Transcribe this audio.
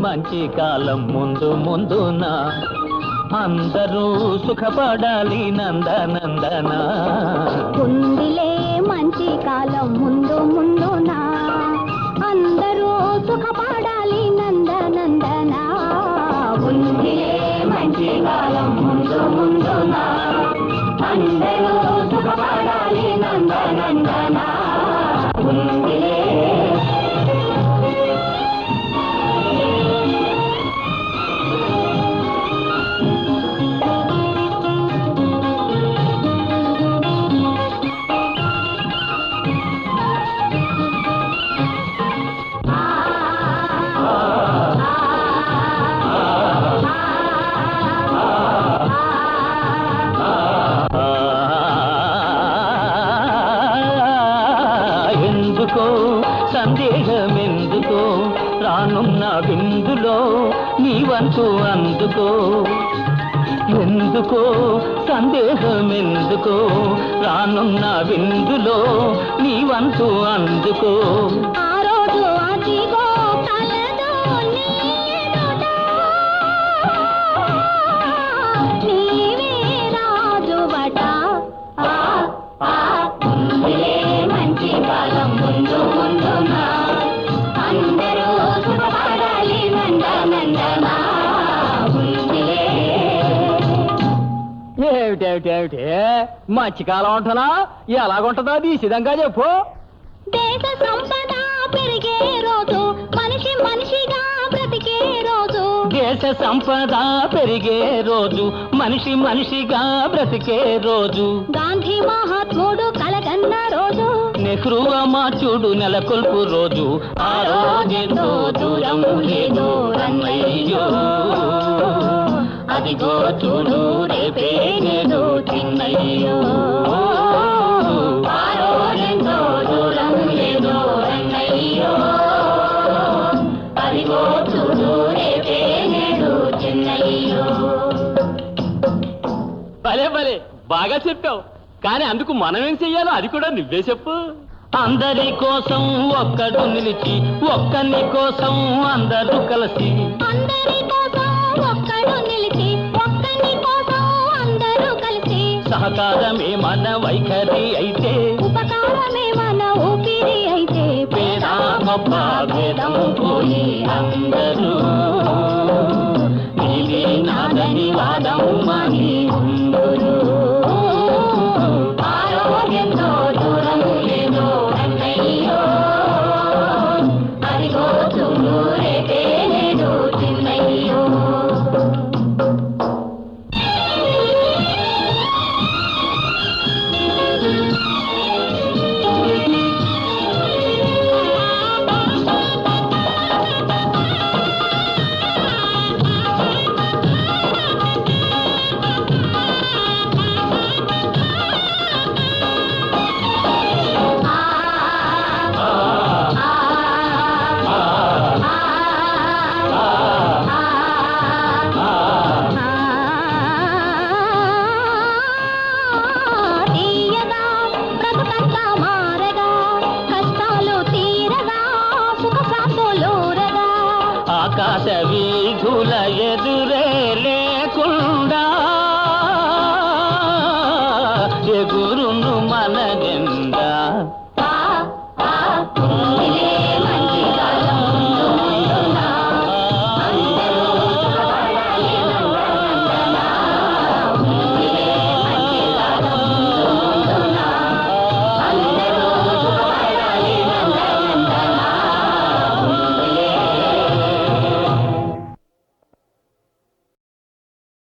మంచి కాలం ముందు ముందున అందరూ సుఖపడాలి నందనందన ఉందిలే మంచి కాలం ముందు ముందున అందరూ సుఖపడాలి నందనందన ఉందిలే మంచి కాలం ముందు ముందున అందరూ సుఖపడాలి నందనందన ఉందిలే. సందేహమెందుకో రానున్న విందులో నీవంతు అందుకో ఎందుకో సందేహమెందుకో రానున్న విందులో నీవంతు అందుకో ఆ రోజు అదిగో కలదో నీవే రాజువట మంచి కాలం ముందు ముందున అందరూ సుఖపడాలి నందనందన ఏమిటేమిటేమిటి మంచి కాలం ఉంటున్నా ఎలాగుంటుందో తీసిదంగా చెప్పు. దేశ సంపద పెరిగే రోజు మనిషి మనిషిగా బ్రతికే రోజు దేశ సంపద పెరిగే రోజు మనిషి మనిషిగా బ్రతికే రోజు గాంధీ మహాత్ముడు కలగన్న రోజు నెహ్రూ అమాచుడు నెలకొల్పు రోజు ఆ రోజెంతో దూరం లేదో రన్నయ్యో అదిగో చూడు రేపే నేడు చిన్నయ్యో ఆ రోజెంతో దూరం లేదో రన్నయ్యో అదిగో చూడు రేపే నేడు చిన్నయ్యో. భలే భలే బాగా చెప్పావు, కానీ అందుకు మనం ఏం చెయ్యాలో అది కూడా నువ్వే చెప్పు. అందరి కోసం ఒక్కడు నిలిచి ఒక్కని కోసం అందరూ కలిసి అందరి కోసం ఒక్కడు నిలిచి ఒక్కని కోసం అందరూ కలిసి సహకారమే మన వైఖరి అయితే ఉపకారమే మన ఊపిరి అయితే పేద గొప్ప భేదం పోయి అందరూ నీది నాదని వాదం మాని